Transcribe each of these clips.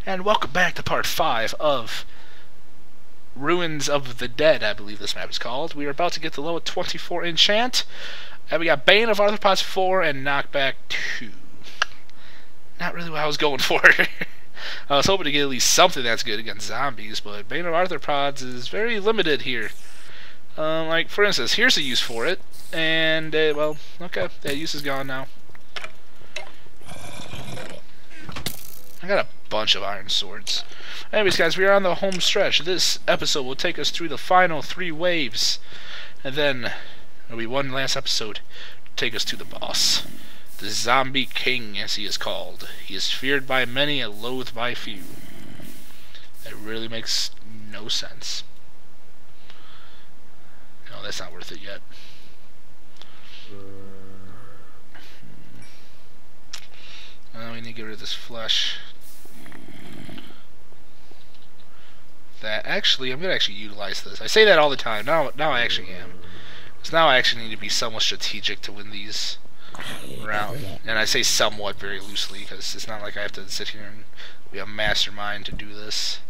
And welcome back to part 5 of Ruins of the Dead, I believe this map is called. We are about to get to level 24 enchant. And we got Bane of Arthropods 4 and Knockback 2. Not really what I was going for. I was hoping to get at least something that's good against zombies, but Bane of Arthropods is very limited here. Like, for instance, here's a use for it. And, well, okay, that use is gone now. I got a bunch of iron swords. Anyways, guys, we are on the home stretch. This episode will take us through the final 3 waves. And then there'll be one last episode to take us to the boss. The Zombie King, as he is called. He is feared by many and loathed by few. That really makes no sense. No, that's not worth it yet. We need to get rid of this flesh. Actually, I'm going to utilize this. I say that all the time. Now I actually am. Because now I actually need to be somewhat strategic to win these rounds. And I say somewhat very loosely, because it's not like I have to sit here and be a mastermind to do this.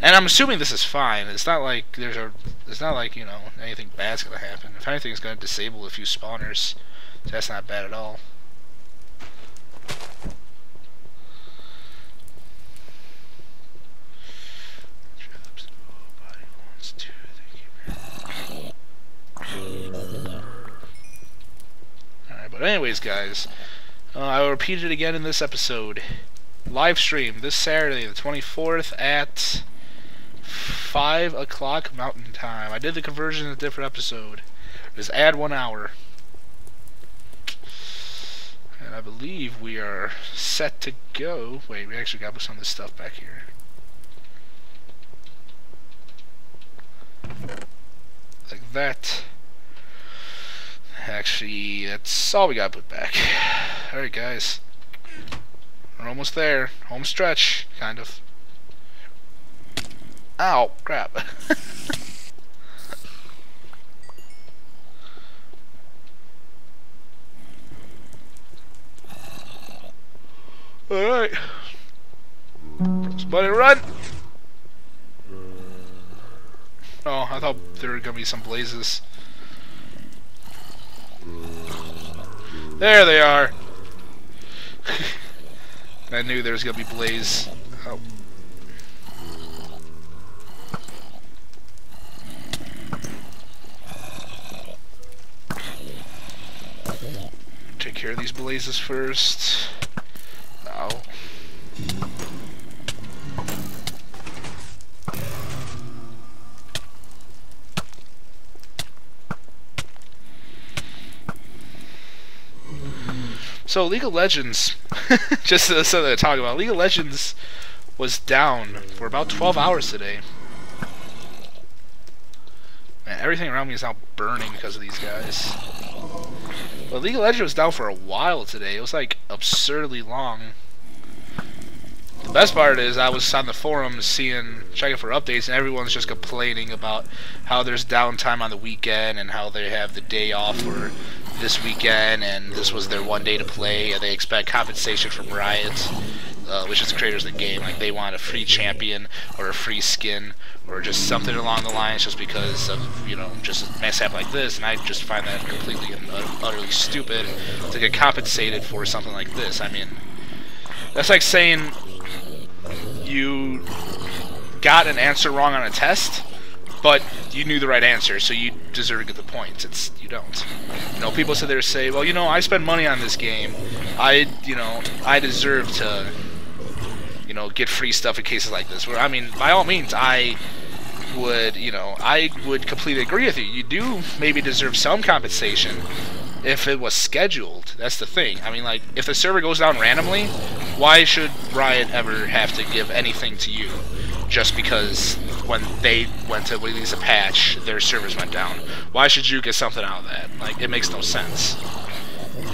And I'm assuming this is fine. It's not like it's not like, you know, anything bad's going to happen. If anything, it's going to disable a few spawners. So that's not bad at all. Alright, but anyways, guys, I will repeat it again in this episode. Live stream this Saturday, the 24th at 5 o'clock Mountain Time. I did the conversion in a different episode. Just add 1 hour. And I believe we are set to go. Wait, we actually got to put some of this stuff back here. Like that. Actually, that's all we gotta put back. Alright, guys. We're almost there. Home stretch, kind of. Ow, crap. Alright. Press button, run! Oh, I thought there were gonna be some blazes. There they are! I knew there was gonna be blaze. Oh. Take care of these blazes first. Ow. So League of Legends, just something to talk about. League of Legends was down for about 12 hours today. Man, everything around me is now burning because of these guys. But League of Legends was down for a while today. It was like absurdly long. The best part is I was on the forums checking for updates, and everyone's just complaining about how there's downtime on the weekend and how they have the day off for this weekend, and this was their one day to play, and they expect compensation from Riot, which is the creators of the game. Like, they want a free champion or a free skin or just something along the lines, just because of, you know, just a mishap like this. And I just find that completely and utterly stupid to get compensated for something like this. I mean, that's like saying you got an answer wrong on a test, but you knew the right answer, so you deserve to get the points. You don't. You know, people sit there and say, well, you know, I spend money on this game. I deserve to, you know, get free stuff in cases like this. Where, I mean, by all means, I would completely agree with you. You do maybe deserve some compensation if it was scheduled. That's the thing. I mean, like, if the server goes down randomly, why should Riot ever have to give anything to you just because when they went to release a patch, their servers went down? Why should you get something out of that? Like, it makes no sense.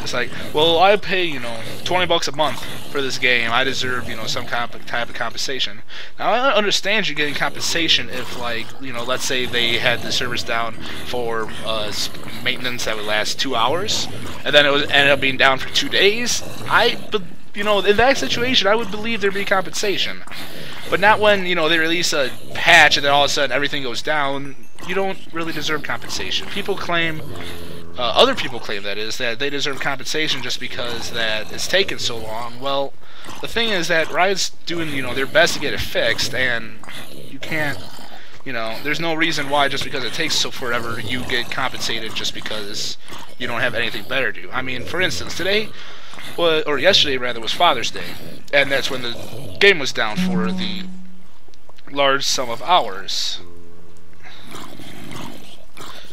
It's like, well, I pay, you know, $20 a month for this game. I deserve, you know, some type of compensation. Now, I understand you getting compensation if, like, you know, let's say they had the servers down for maintenance that would last 2 hours, and then it ended up being down for 2 days. you know, in that situation, I would believe there'd be compensation. But not when, you know, they release a patch and then all of a sudden everything goes down. You don't really deserve compensation. People claim, other people claim that is, that they deserve compensation just because that it's taken so long. Well, the thing is that Riot's doing, you know, their best to get it fixed, and you can't, you know, there's no reason why just because it takes so forever you get compensated just because you don't have anything better to do. I mean, for instance, today, or yesterday rather, was Father's Day, and that's when the game was down for the large sum of hours.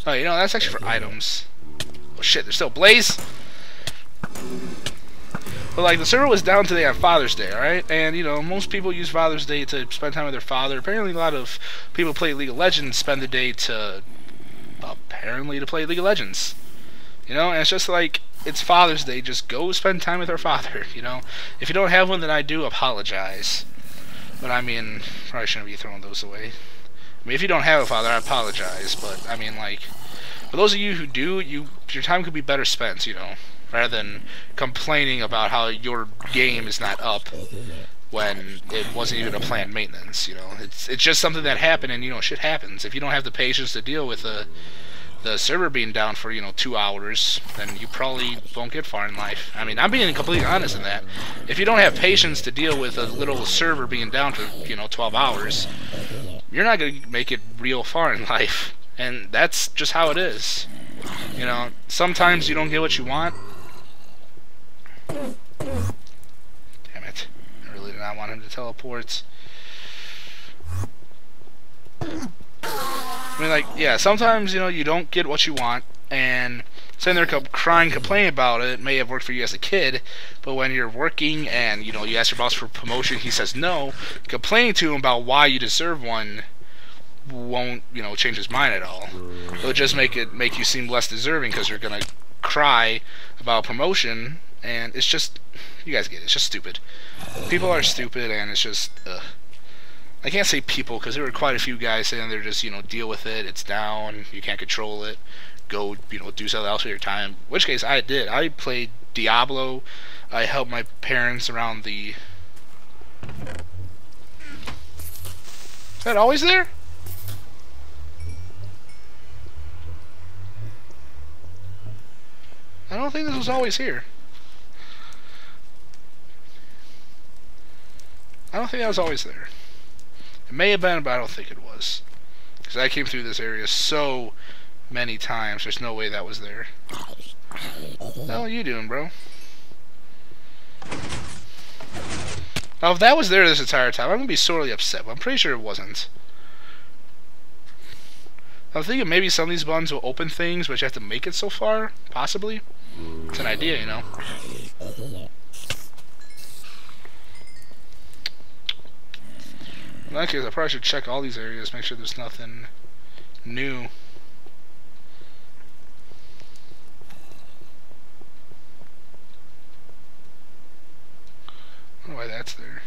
Oh, you know, that's actually for items. Oh shit, there's still Blaze? But like, the server was down today on Father's Day, alright? And, you know, most people use Father's Day to spend time with their father. Apparently a lot of people who play League of Legends spend the day to, apparently, to play League of Legends. You know, and it's just like, it's Father's Day, just go spend time with our father, you know? If you don't have one, then I do apologize. But I mean, probably shouldn't be throwing those away. I mean, if you don't have a father, I apologize, but I mean, like, for those of you who do, your time could be better spent, you know, rather than complaining about how your game is not up when it wasn't even a planned maintenance, you know. It's just something that happened, and, you know, shit happens. If you don't have the patience to deal with the server being down for, you know, 2 hours, then you probably won't get far in life. I mean, I'm being completely honest in that. If you don't have patience to deal with a little server being down for, you know, 12 hours, you're not going to make it real far in life. And that's just how it is. You know, sometimes you don't get what you want. Damn it. I really did not want him to teleport. I mean, like, yeah, sometimes, you know, you don't get what you want, and sitting there crying, complaining about it may have worked for you as a kid, but when you're working and, you know, you ask your boss for promotion, he says no, complaining to him about why you deserve one won't, you know, change his mind at all. It'll just make you seem less deserving because you're gonna cry about promotion, and it's just, you guys get it, it's just stupid. People are stupid, and it's just, I can't say people, because there were quite a few guys saying they're just, you know, deal with it, it's down, you can't control it, go, you know, do something else with your time. In which case, I did. I played Diablo, I helped my parents around the... Is that always there? I don't think this was always here. I don't think that was always there. It may have been, but I don't think it was. Because I came through this area so many times, there's no way that was there. What the hell are you doing, bro? Now, if that was there this entire time, I'm going to be sorely upset, but I'm pretty sure it wasn't. I'm thinking maybe some of these buttons will open things, but you have to make it so far, possibly. It's an idea, you know. In that case, I probably should check all these areas, make sure there's nothing new. I don't know why that's there.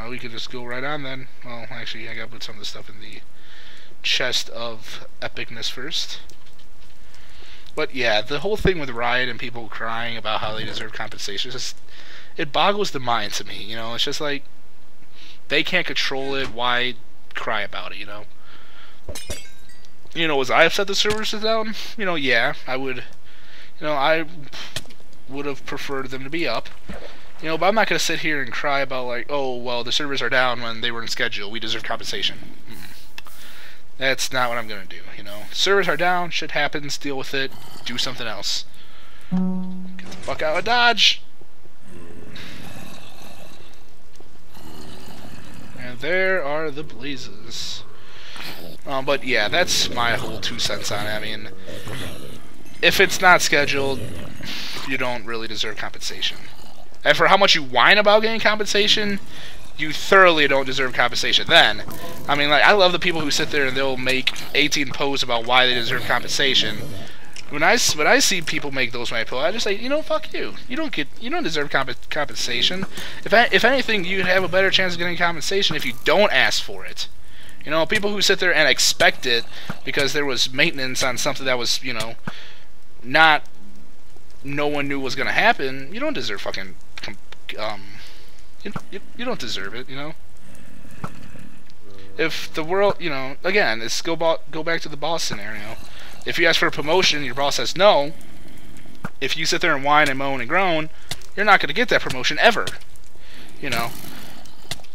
We could just go right on then. Well, actually, I gotta put some of the stuff in the chest of epicness first. But yeah, the whole thing with Riot and people crying about how they deserve compensation, it boggles the mind to me, you know. It's just like, they can't control it, why cry about it, you know? You know, was I upset the servers are down? You know, yeah, I would, you know, I would have preferred them to be up. You know, but I'm not going to sit here and cry about, like, oh, well, the servers are down when they were in schedule, we deserve compensation. That's not what I'm going to do, you know. Servers are down, shit happens, deal with it, do something else. Get the fuck out of Dodge! And there are the blazes. But yeah, that's my whole 2 cents on it. I mean, if it's not scheduled, you don't really deserve compensation. And for how much you whine about getting compensation, you thoroughly don't deserve compensation then. I mean, like, I love the people who sit there and they'll make 18 posts about why they deserve compensation. When I see people make those my posts, I just say, you know, fuck you. You don't deserve compensation. If anything, you'd have a better chance of getting compensation if you don't ask for it. You know, people who sit there and expect it because there was maintenance on something that was, you know, not no one knew was gonna happen. You don't deserve fucking you don't deserve it. You know. If the world, you know, again, it's go back to the boss scenario. If you ask for a promotion, your boss says no. If you sit there and whine and moan and groan, you're not going to get that promotion ever. You know,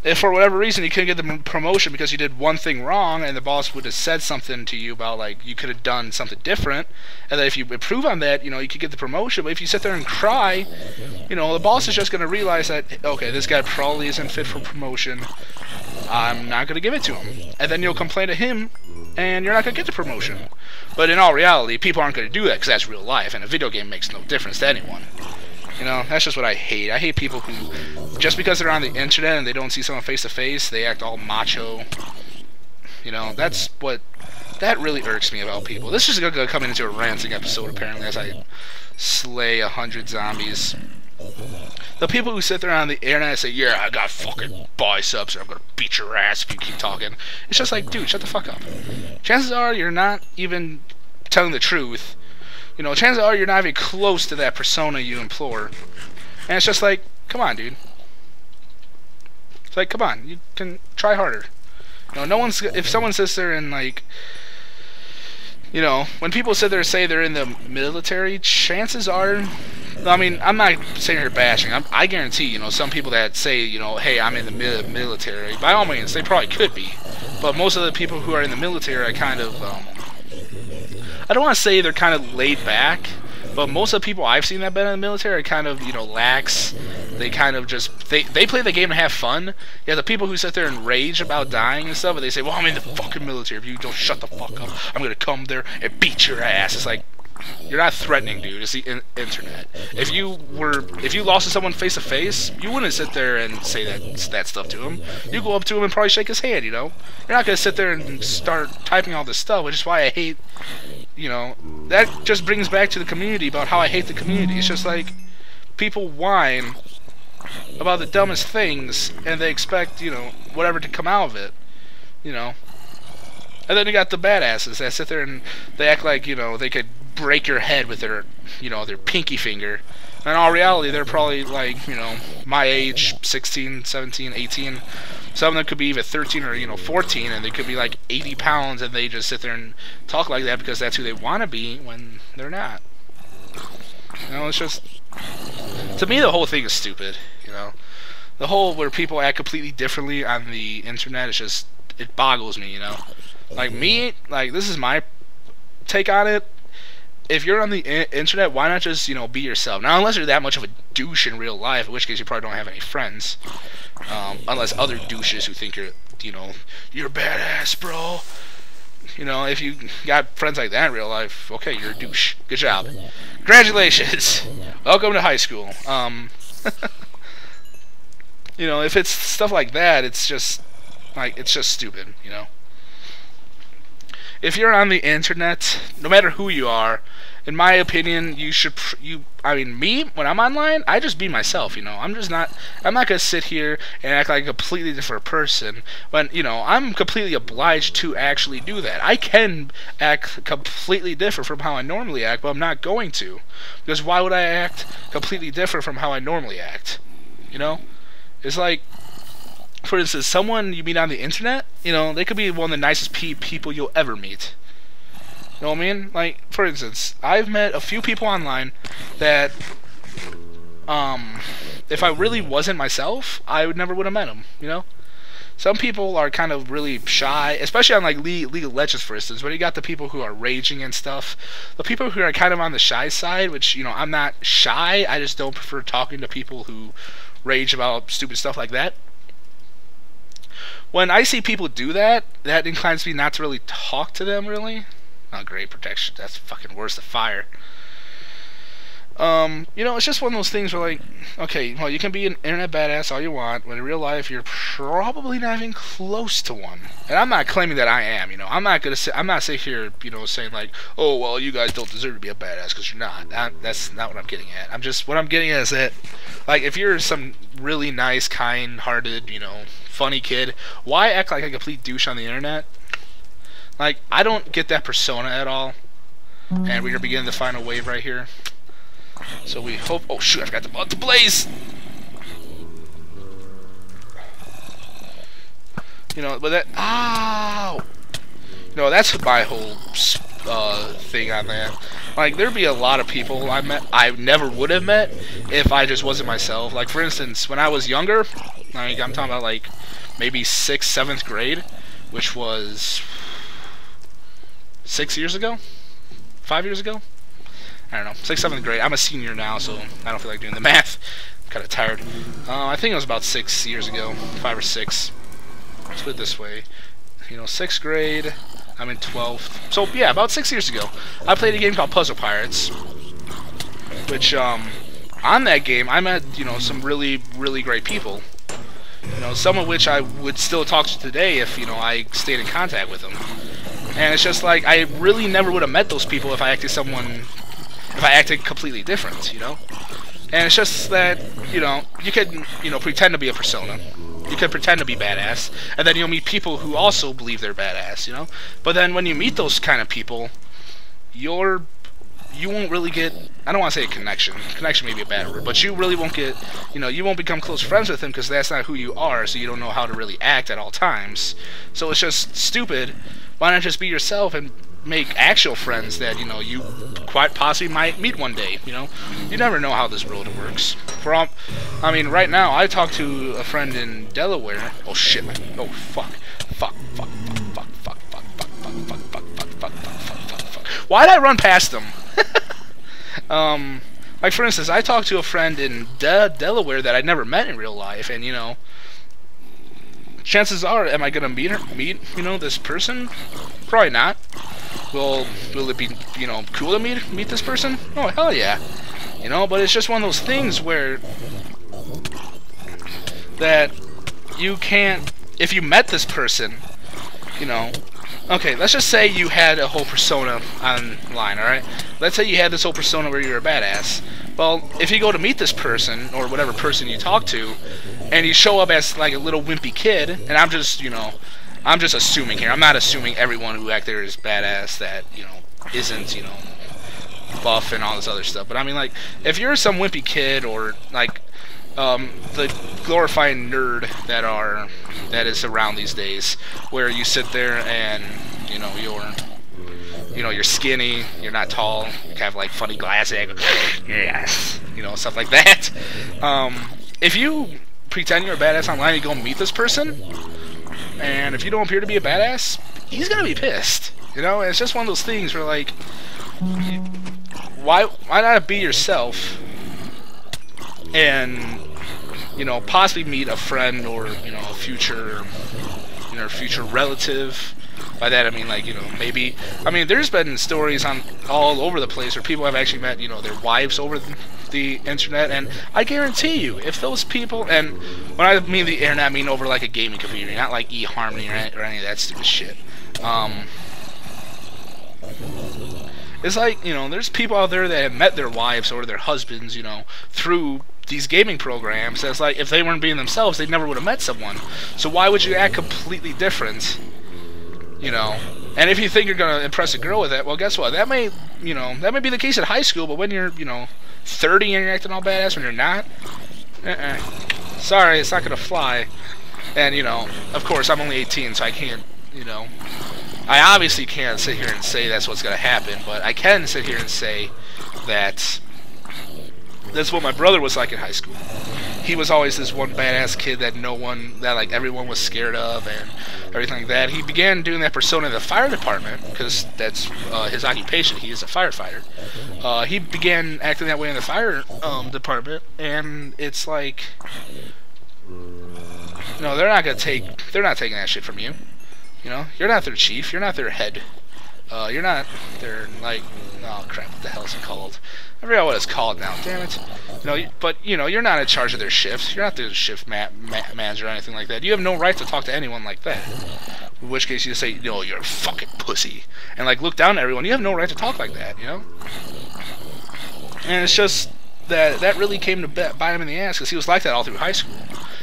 if for whatever reason you couldn't get the promotion because you did one thing wrong, and the boss would have said something to you about like you could have done something different, and that if you improve on that, you know, you could get the promotion. But if you sit there and cry, you know, the boss is just going to realize that, okay, this guy probably isn't fit for promotion. I'm not going to give it to him. And then you'll complain to him, and you're not going to get the promotion. But in all reality, people aren't going to do that because that's real life, and a video game makes no difference to anyone. You know, that's just what I hate. I hate people who, just because they're on the internet and they don't see someone face to face, they act all macho. You know, that really irks me about people. This is going to come into a ranting episode, apparently, as I slay 100 zombies. The people who sit there on the internet and say, yeah, I got fucking biceps, or I'm gonna beat your ass if you keep talking. It's just like, dude, shut the fuck up. Chances are you're not even telling the truth. You know, chances are you're not even close to that persona you implore. And it's just like, come on, dude. It's like, come on, you can try harder. You know, no one's, if someone sits there and like, you know, when people sit there and say they're in the military, chances are, I mean, I'm not saying here bashing. I guarantee, you know, some people that say, you know, hey, I'm in the military, by all means, they probably could be. But most of the people who are in the military are kind of, I don't want to say they're kind of laid back, but most of the people I've seen that have been in the military are kind of, you know, lax. They kind of just, they play the game to have fun. Yeah, the people who sit there and rage about dying and stuff, and they say, well, I'm in the fucking military. If you don't shut the fuck up, I'm going to come there and beat your ass. It's like, you're not threatening, dude. It's the internet. If you lost to someone face to face, you wouldn't sit there and say that stuff to him. You go up to him and probably shake his hand. You know, you're not gonna sit there and start typing all this stuff, which is why I hate. You know, that just brings back to the community about how I hate the community. It's just like people whine about the dumbest things, and they expect, you know, whatever to come out of it. You know, and then you got the badasses that sit there and they act like, you know, they could break your head with their, you know, their pinky finger. And in all reality, they're probably like, you know, my age, 16, 17, 18. Some of them could be even 13 or, you know, 14, and they could be like 80 pounds, and they just sit there and talk like that because that's who they want to be when they're not. You know, it's just, to me, the whole thing is stupid, you know. The whole where people act completely differently on the internet, it's just, it boggles me, you know. Like me, like, this is my take on it. If you're on the internet, why not just, you know, be yourself? Now, unless you're that much of a douche in real life, in which case you probably don't have any friends. Unless other douches who think you're, you know, you're badass, bro. You know, if you got friends like that in real life, okay, you're a douche. Good job. Congratulations. Welcome to high school. You know, if it's stuff like that, it's just, like, it's just stupid, you know. If you're on the internet, no matter who you are, in my opinion, you should, I mean, me, when I'm online, I just be myself, you know. I'm not going to sit here and act like a completely different person when, you know, I'm completely obliged to actually do that. I can act completely different from how I normally act, but I'm not going to. Because why would I act completely different from how I normally act? You know? It's like, for instance, someone you meet on the internet, you know, they could be one of the nicest people you'll ever meet. You know what I mean? Like, for instance, I've met a few people online that, if I really wasn't myself, I never would have met them, you know? Some people are kind of really shy, especially on, like, League of Legends, for instance, when you got the people who are raging and stuff. The people who are kind of on the shy side, which, you know, I'm not shy, I just don't prefer talking to people who rage about stupid stuff like that. When I see people do that, that inclines me not to really talk to them, really. Not great protection. That's fucking worse than fire. You know, it's just one of those things where, like, okay, well, you can be an internet badass all you want, when in real life you're probably not even close to one. And I'm not claiming that I am, you know. I'm not sitting here, you know, saying like, oh, well, you guys don't deserve to be a badass because you're not. That's not what I'm getting at. What I'm getting at is that, like, if you're some really nice, kind-hearted, you know, funny kid. Why act like a complete douche on the internet? Like, I don't get that persona at all. And we're beginning the final wave right here. So we hope... Oh, shoot, I forgot to blow the blaze! You know, but that... Ow! No, that's my whole thing on that. Like, there'd be a lot of people I never would have met if I just wasn't myself. Like, for instance, when I was younger, like, I'm talking about, like, maybe 6th, 7th grade, which was 6 years ago? 5 years ago? I don't know. 6th, 7th grade. I'm a senior now, so I don't feel like doing the math. I'm kind of tired. I think it was about 6 years ago. 5 or 6. Let's put it this way. You know, 6th grade... I'm in 12th. So, yeah, about 6 years ago, I played a game called Puzzle Pirates, which, on that game, I met, you know, some really, really great people. You know, some of which I would still talk to today if, you know, I stayed in contact with them. And it's just like, I really never would have met those people if I acted completely different, you know? And it's just that, you know, you could, you know, pretend to be a persona. You could pretend to be badass, and then you'll meet people who also believe they're badass, you know? But then when you meet those kind of people, you won't really get, I don't want to say a connection. Connection may be a bad word, but you really won't get, you know, you won't become close friends with them because that's not who you are, so you don't know how to really act at all times. So it's just stupid. Why not just be yourself and make actual friends that, you know, you quite possibly might meet one day, you know? You never know how this world works. I mean, right now, I talked to a friend in Delaware. Oh, shit, man. Oh, fuck. Fuck. Why did I run past them? Like, for instance, I talked to a friend in Delaware that I'd never met in real life, and, you know, chances are, am I gonna meet, you know, this person? Probably not. Will it be, you know, cool to meet this person? Oh, hell yeah. You know, but it's just one of those things where that you can't, if you met this person, you know, okay, let's just say you had a whole persona online, alright? Let's say you had this whole persona where you're a badass. Well, if you go to meet this person, or whatever person you talk to, and you show up as, like, a little wimpy kid, and I'm just, you know, I'm just assuming here. I'm not assuming everyone who acts there is badass that, you know, isn't, you know, buff and all this other stuff. But I mean, like, if you're some wimpy kid or, like, the glorifying nerd that is around these days, where you sit there and, you know, you're skinny, you're not tall, you have, like, funny glasses, yes, you know, stuff like that. If you pretend you're a badass online and you go meet this person, and if you don't appear to be a badass, he's gonna be pissed. You know, and it's just one of those things where, like, why not be yourself and, you know, possibly meet a friend or, you know, a future relative. By that I mean, like, you know, maybe, I mean, there's been stories on all over the place where people have actually met, you know, their wives over the internet, and I guarantee you, if those people, and when I mean the internet, I mean over, like, a gaming community, not like eHarmony or any of that stupid shit. It's like, you know, there's people out there that have met their wives or their husbands, you know, through these gaming programs. That's like, if they weren't being themselves, they never would have met someone. So why would you act completely different? You know, and if you think you're gonna impress a girl with that, well, guess what? That may, you know, that may be the case at high school, but when you're, you know, 30 and you're acting all badass when you're not, sorry, it's not gonna fly. And, you know, of course, I'm only 18, so I can't, you know, I obviously can't sit here and say that's what's gonna happen, but I can sit here and say that that's what my brother was like in high school. He was always this one badass kid that like, everyone was scared of and everything like that. He began doing that persona in the fire department, because that's his occupation. He is a firefighter. He began acting that way in the fire department, and it's like, no, they're not taking that shit from you. You know, you're not their chief. You're not their head. You're not their, like, oh crap, what the hell is it called? I forgot what it's called now, damn it. You know, but, you know, you're not in charge of their shifts. You're not their shift manager or anything like that. You have no right to talk to anyone like that. In which case you just say, no, you're a fucking pussy. And, like, look down at everyone. You have no right to talk like that, you know? And it's just, that really came to bite him in the ass, because he was like that all through high school.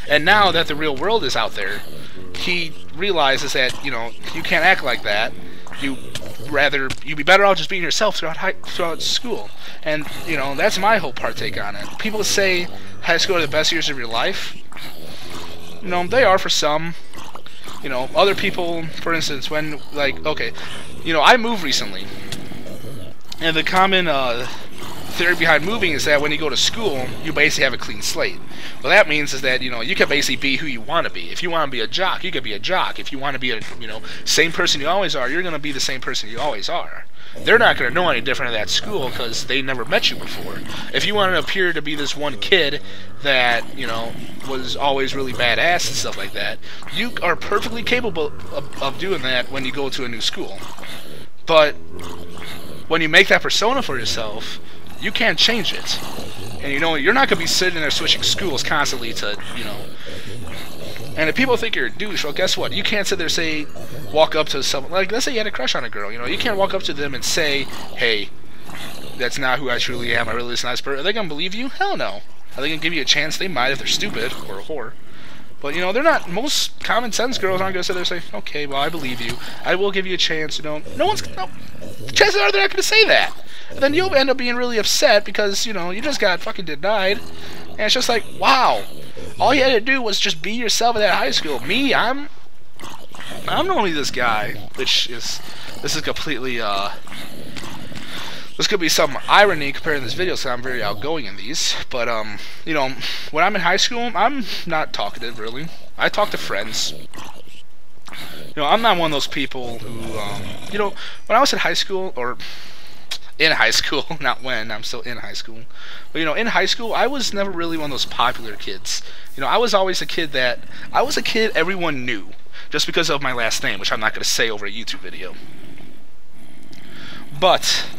And now that the real world is out there, he realizes that, you know, you can't act like that. You'd be better off just being yourself throughout school. And, you know, that's my whole partake on it. People say high school are the best years of your life. You know, they are for some. You know, other people, for instance, when, like, okay, you know, I moved recently. And the common theory behind moving is that when you go to school, you basically have a clean slate. What that means is that, you know, you can basically be who you want to be. If you want to be a jock, you can be a jock. If you want to be a, you know, same person you always are, you're going to be the same person you always are. They're not going to know any different at that school because they never met you before. If you want to appear to be this one kid that, you know, was always really badass and stuff like that, you are perfectly capable of doing that when you go to a new school. But when you make that persona for yourself, you can't change it. And, you know, you're not going to be sitting there switching schools constantly to, you know. And if people think you're a douche, well, guess what? You can't sit there and say, walk up to someone, like, let's say you had a crush on a girl, you know. You can't walk up to them and say, hey, that's not who I truly am. I really is a nice person. Are they going to believe you? Hell no. Are they going to give you a chance? They might if they're stupid or a whore. But, you know, they're not, most common sense girls aren't going to sit there and say, okay, well, I believe you. I will give you a chance, you know. Chances are they're not going to say that. And then you'll end up being really upset because, you know, you just got fucking denied. And it's just like, wow. All you had to do was just be yourself at that high school. Me, I'm only this guy, which is, this is completely, this could be some irony compared to this video, so I'm very outgoing in these. But, you know, when I'm in high school, I'm not talkative, really. I talk to friends. You know, I'm not one of those people who, you know, when I was in high school, or in high school, not when, I'm still in high school. But, you know, in high school, I was never really one of those popular kids. You know, I was always a kid that, I was a kid everyone knew, just because of my last name, which I'm not going to say over a YouTube video. But,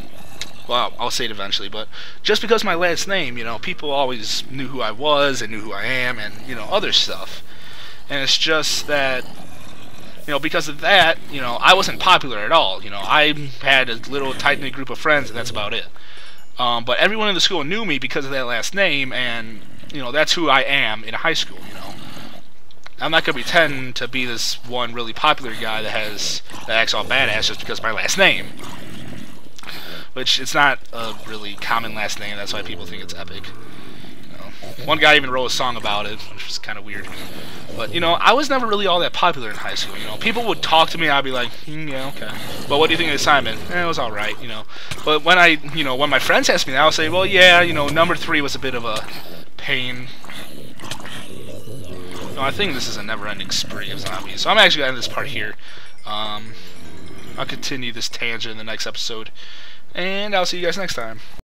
well, I'll say it eventually, but just because of my last name, you know, people always knew who I was, and knew who I am, and, you know, other stuff. And it's just that, you know, because of that, you know, I wasn't popular at all. You know, I had a little tight-knit group of friends, and that's about it. But everyone in the school knew me because of that last name, and, you know, that's who I am in high school, you know. I'm not going to pretend to be this one really popular guy that acts all badass just because of my last name. Which, it's not a really common last name, that's why people think it's epic. You know, one guy even wrote a song about it, which was kind of weird. But, you know, I was never really all that popular in high school, you know. People would talk to me, I'd be like, yeah, okay. But what do you think of the assignment? It was alright, you know. But when you know, when my friends ask me that, I'll say, well, yeah, you know, number 3 was a bit of a pain. No, I think this is a never-ending spree of zombies. So I'm actually going to end this part here. I'll continue this tangent in the next episode. And I'll see you guys next time.